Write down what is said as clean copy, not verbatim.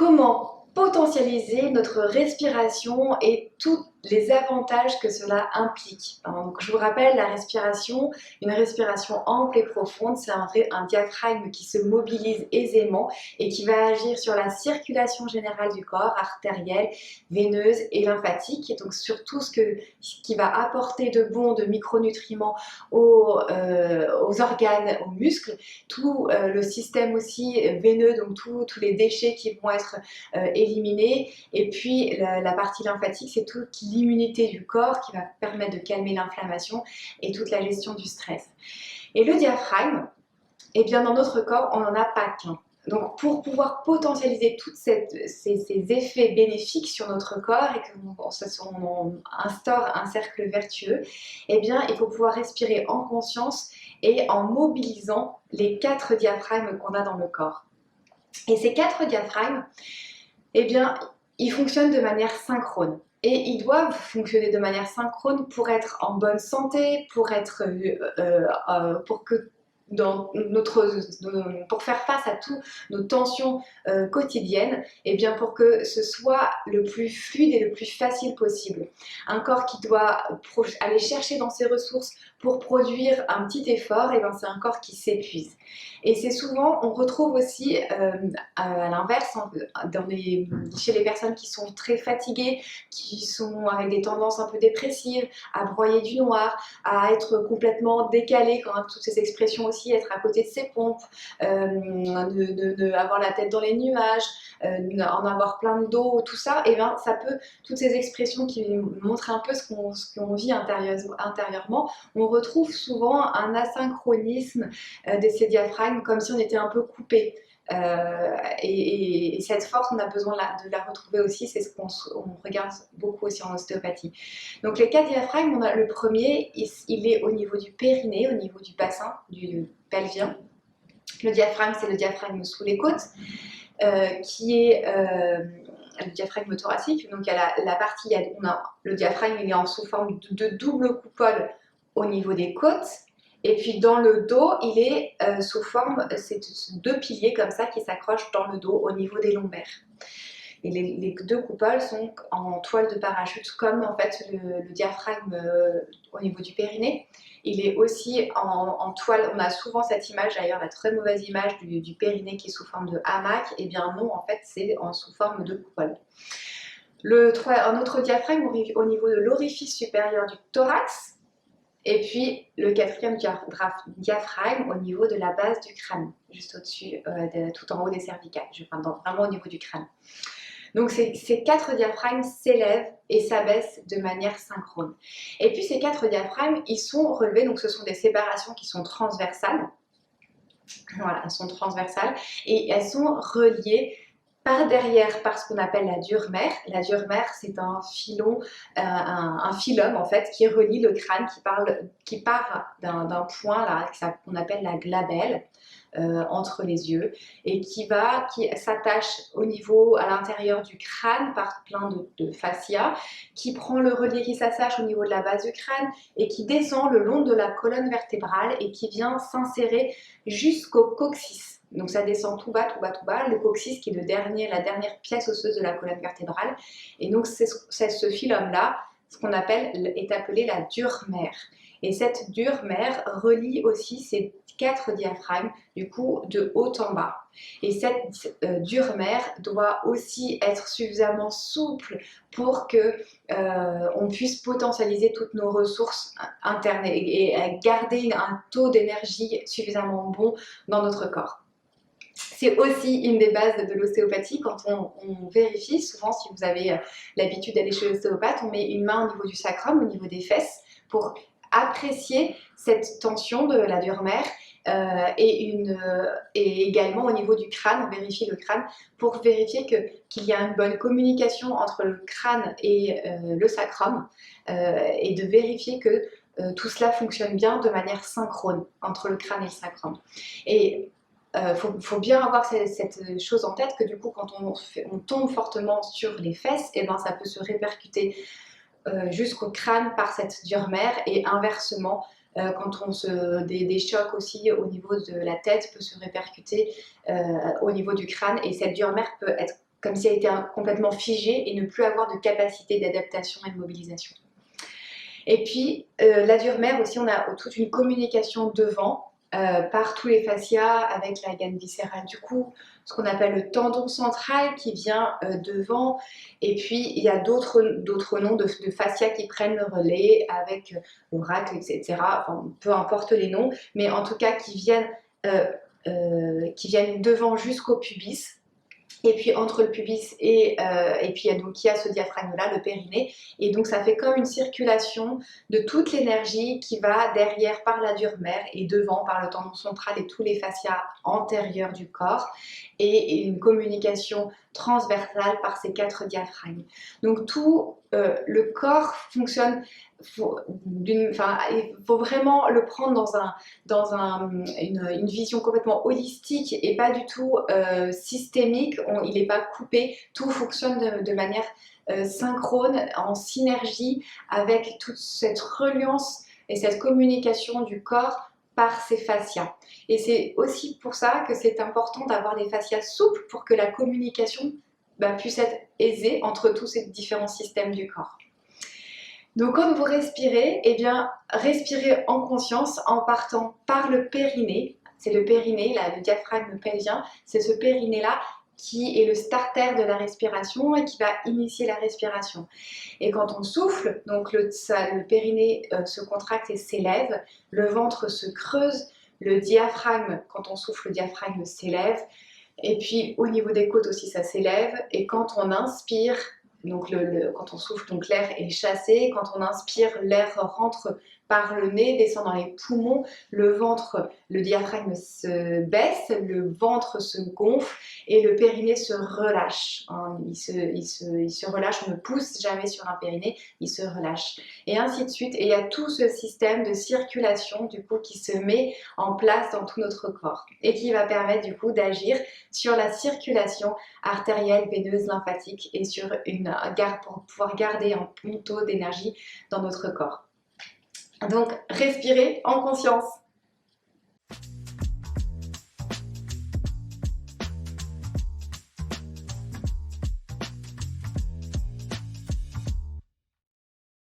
Comment potentialiser notre respiration et tous les avantages que cela implique. Donc, je vous rappelle, la respiration, une respiration ample et profonde, c'est un diaphragme qui se mobilise aisément et qui va agir sur la circulation générale du corps, artérielle, veineuse et lymphatique. Et donc sur tout ce qui va apporter de bon, de micronutriments aux organes, aux muscles, tout le système aussi veineux, donc tous les déchets qui vont être éliminés. Et puis la partie lymphatique, c'est toute l'immunité du corps qui va permettre de calmer l'inflammation et toute la gestion du stress. Et le diaphragme, eh bien dans notre corps, on n'en a pas qu'un. Donc pour pouvoir potentialiser tous ces effets bénéfiques sur notre corps et qu'on instaure un cercle vertueux, eh bien il faut pouvoir respirer en conscience et en mobilisant les 4 diaphragmes qu'on a dans le corps. Et ces 4 diaphragmes, eh bien, ils fonctionnent de manière synchrone. Et ils doivent fonctionner de manière synchrone pour être en bonne santé, pour que pour faire face à toutes nos tensions quotidiennes, et bien pour que ce soit le plus fluide et le plus facile possible. Un corps qui doit aller chercher dans ses ressources pour produire un petit effort, et bien c'est un corps qui s'épuise. Et c'est souvent, on retrouve aussi à l'inverse, chez les personnes qui sont très fatiguées, qui sont avec des tendances un peu dépressives, à broyer du noir, à être complètement décalées, quand toutes ces expressions aussi, être à côté de ses pompes, avoir la tête dans les nuages, en avoir plein de dos, tout ça, et bien ça peut, toutes ces expressions qui montrent un peu ce qu'on vit intérieurement, on retrouve souvent un asynchronisme de ces diaphragmes, comme si on était un peu coupé. Et cette force, on a besoin de la retrouver aussi, c'est ce qu'on regarde beaucoup aussi en ostéopathie. Donc les 4 diaphragmes, on a le premier, il est au niveau du périnée, au niveau du bassin, du pelvien. Le diaphragme, c'est le diaphragme sous les côtes, qui est le diaphragme thoracique. Donc il y a la partie, le diaphragme, il est sous forme de double coupole au niveau des côtes. Et puis dans le dos, il est sous forme, c'est 2 piliers comme ça qui s'accrochent dans le dos au niveau des lombaires. Et les 2 coupoles sont en toile de parachute, comme en fait le diaphragme au niveau du périnée. Il est aussi en toile, on a souvent cette image, d'ailleurs la très mauvaise image du périnée qui est sous forme de hamac. Et bien non, en fait c'est sous forme de coupole. Un autre diaphragme au niveau de l'orifice supérieur du thorax. Et puis le 4e diaphragme au niveau de la base du crâne, juste au-dessus, tout en haut des cervicales, vraiment au niveau du crâne. Donc ces 4 diaphragmes s'élèvent et s'abaissent de manière synchrone. Et puis ces 4 diaphragmes, ils sont relevés, donc ce sont des séparations qui sont transversales. Voilà, elles sont transversales et elles sont reliées par derrière par ce qu'on appelle la dure-mère. La dure-mère, c'est un phylum en fait qui relie le crâne, qui part d'un point là qu'on appelle la glabelle entre les yeux et qui s'attache à l'intérieur du crâne par plein de fascia, qui prend le relais, qui s'attache au niveau de la base du crâne et qui descend le long de la colonne vertébrale et qui vient s'insérer jusqu'au coccyx. Donc ça descend tout bas, tout bas, tout bas, le coccyx qui est la dernière pièce osseuse de la colonne vertébrale. Et donc c'est ce phylum-là, ce qu'on est appelé la dure-mère. Et cette dure-mère relie aussi ces 4 diaphragmes, du coup, de haut en bas. Et cette dure-mère doit aussi être suffisamment souple pour que on puisse potentialiser toutes nos ressources internes et garder un taux d'énergie suffisamment bon dans notre corps. C'est aussi une des bases de l'ostéopathie. Quand on vérifie, souvent si vous avez l'habitude d'aller chez l'ostéopathe, on met une main au niveau du sacrum, au niveau des fesses, pour apprécier cette tension de la dure-mère et également au niveau du crâne, on vérifie le crâne pour vérifier qu'il y a une bonne communication entre le crâne et le sacrum et de vérifier que tout cela fonctionne bien de manière synchrone entre le crâne et le sacrum. Et faut bien avoir cette chose en tête que du coup quand on tombe fortement sur les fesses, et ben ça peut se répercuter jusqu'au crâne par cette dure-mère et inversement quand des chocs aussi au niveau de la tête peut se répercuter au niveau du crâne et cette dure-mère peut être comme si elle était complètement figée et ne plus avoir de capacité d'adaptation et de mobilisation. Et puis la dure-mère aussi, on a toute une communication devant par tous les fascias avec la gaine viscérale. Du coup, ce qu'on appelle le tendon central qui vient devant. Et puis, il y a d'autres noms de fascias qui prennent le relais avec l'oracle, etc. Enfin, peu importe les noms, mais en tout cas qui viennent devant jusqu'au pubis. Et puis entre le pubis et puis donc, il y a ce diaphragme-là, le périnée. Et donc ça fait comme une circulation de toute l'énergie qui va derrière par la dure-mère et devant par le tendon central et tous les fascias antérieurs du corps. Et une communication transversale par ces 4 diaphragmes. Donc tout le corps fonctionne, il faut vraiment le prendre dans une vision complètement holistique et pas du tout systémique. Il n'est pas coupé, tout fonctionne de manière synchrone, en synergie avec toute cette reliance et cette communication du corps par ces fascias. Et c'est aussi pour ça que c'est important d'avoir des fascias souples pour que la communication puisse être aisée entre tous ces différents systèmes du corps. Donc quand vous respirez, eh bien respirez en conscience en partant par le périnée. C'est le périnée, là, le diaphragme pelvien, c'est ce périnée-là qui est le starter de la respiration et qui va initier la respiration. Et quand on souffle, donc le périnée se contracte et s'élève, le ventre se creuse, le diaphragme, quand on souffle, le diaphragme s'élève, et puis au niveau des côtes aussi ça s'élève, et quand on inspire, donc quand on souffle, donc l'air est chassé, quand on inspire, l'air rentre par le nez, descend dans les poumons, le ventre, le diaphragme se baisse, le ventre se gonfle et le périnée se relâche. Il se relâche, on ne pousse jamais sur un périnée, il se relâche. Et ainsi de suite. Et il y a tout ce système de circulation du coup qui se met en place dans tout notre corps et qui va permettre du coup d'agir sur la circulation artérielle, veineuse, lymphatique et sur pour pouvoir garder un bon taux d'énergie dans notre corps. Donc, respirez en conscience.